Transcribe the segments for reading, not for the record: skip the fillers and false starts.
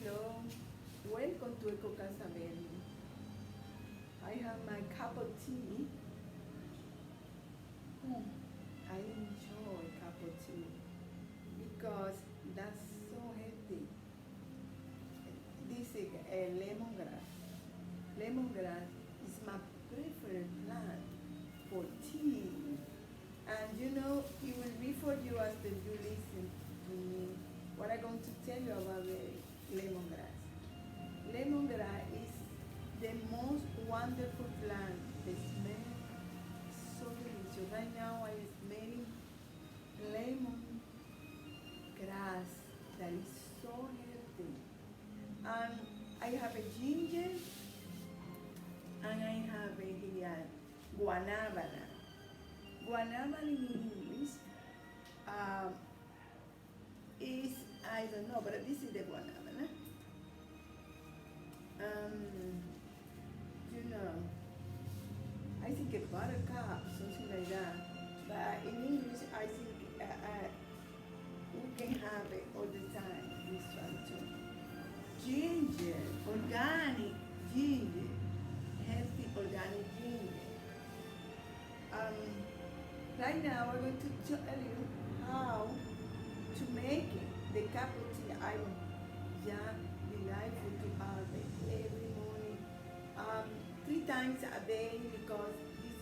hello. Welcome to Eco Casa Verde. I have my cup of tea. Mm, I enjoy cup of tea because that's so healthy. This is a lemongrass. Lemongrass is my preferred plant for tea. And you know, it will be for you after you listen to me what I'm going to tell you about the lemongrass. Lemongrass is the most wonderful plant. They smell so delicious. Right now I am smelling lemon grass that is so healthy. And I have a ginger and I have a here, guanabana. Guanabana in English is, I don't know, but this is the guanabana. You know, I think a buttercup, something like that. But in English, I think we can have it all the time, this one too. Ginger, organic ginger, healthy organic ginger. Right now, we're going to tell you how to make it. The cup of tea, I am just delightful to have it every morning, 3 times a day because this,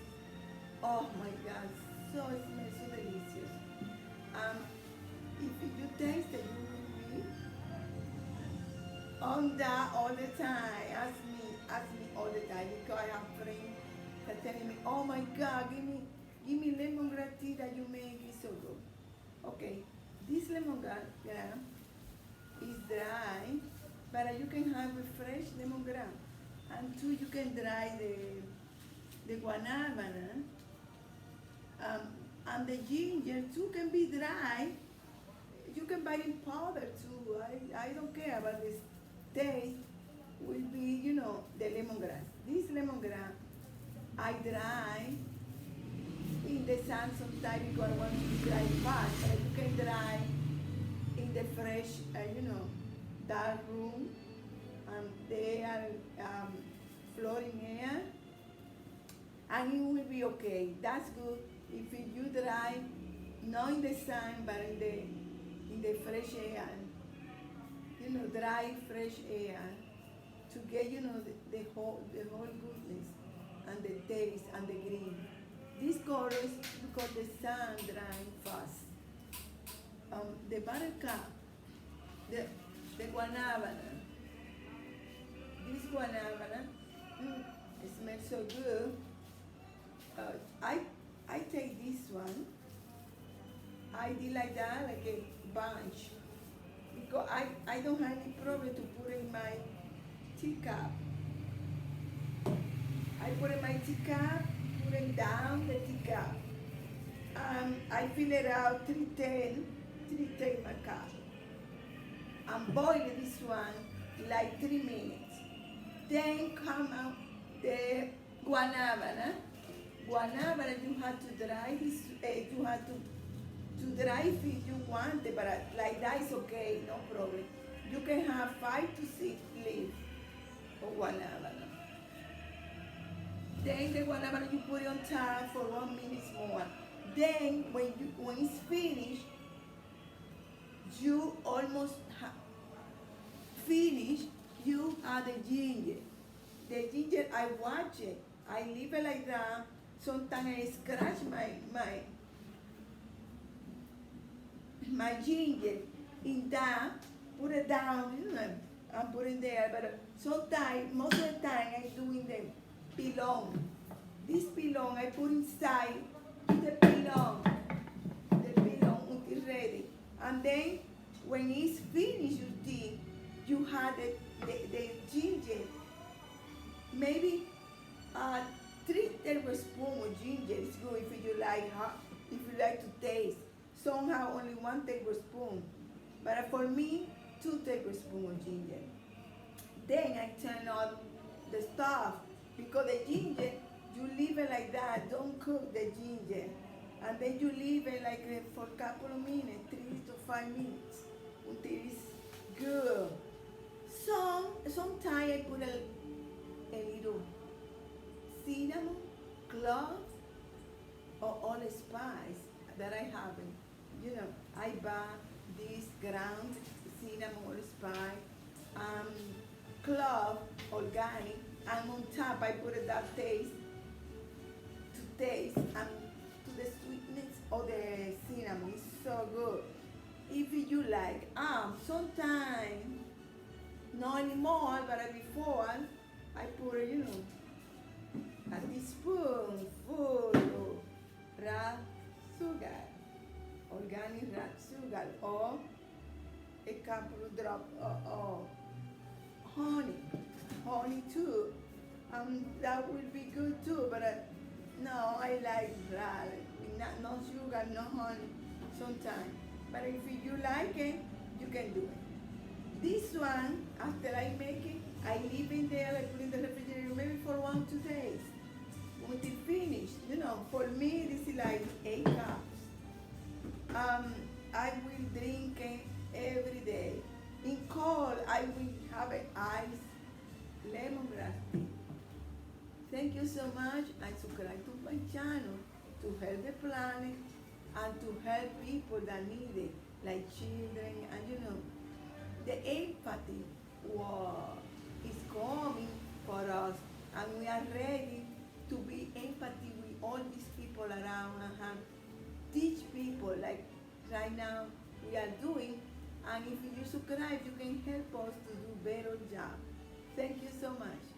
oh my God, so it smells so delicious. If you taste it, you will be on that all the time. Ask me all the time because I have friends that telling me, oh my God, give me lemongrass tea that you make is so good. Okay, this lemongrass is dry, but you can have a fresh lemongrass. And two, you can dry the guanabana. And the ginger too can be dry. You can buy in powder too. I don't care about this taste. Will be, you know, the lemongrass. This lemongrass I dry in the sun sometimes because I want to dry fast, but you can dry in the fresh, you know, dark room, and there flooring air, and it will be okay. That's good if you dry, not in the sun, but in the fresh air, you know, dry fresh air, to get, you know, the whole goodness and the taste and the green. This color is because the sun drying fast. The buttercup, the guanabana. This guanabana, it smells so good. I take this one. I did like that, like a bunch, because I don't have any problem to put in my teacup. I put in my teacup, put it down the teacup. I fill it out 310 my cup. And boil this one like 3 minutes. Then come out the guanabana. Guanabana, you have to dry this, you have to dry if you want it, but like that is okay, no problem. You can have 5 to 6 leaves of guanabana. Then the guanabana you put it on top for 1 minute more. Then when it's finished, you almost finish. You add the ginger. The ginger I watch it. I leave it like that. Sometimes I scratch my ginger in that, put it down, you know, and put it there. But sometimes, most of the time, I'm doing the pilón. This pilón I put inside the pilón until it's ready. And then when it's finished your tea, you have the ginger. Maybe 3 tablespoons of ginger is good if you like to taste. Somehow only 1 tablespoon, but for me 2 tablespoons of ginger. Then I turn on the stove because the ginger you leave it like that. Don't cook the ginger, and then you leave it like for a couple of minutes, 3 to 5 minutes, until it's good. clove or allspice that I haven't. You know, I buy this ground cinnamon allspice, um, clove organic, and on top I put that taste to taste and to the sweetness of the cinnamon. It's so good. If you like, sometimes not anymore, but before I put a teaspoon full of raw sugar, organic raw sugar, or a couple of drops of honey, honey too. That will be good too, but no, I like raw, not no sugar, no honey, sometimes. But if you like it, you can do it. This one, after I make it, I leave it there, I put it in the refrigerator maybe for 1, 2 days. Until finished, for me this is like 8 cups. I will drink it every day. In cold, I will have an ice lemongrass tea. Thank you so much, and subscribe to my channel to help the planet and to help people that need it, like children, and the empathy is coming for us, and we are ready to be empathy with all these people around and have, teach people like right now we are doing. And if you subscribe, you can help us to do better job. Thank you so much.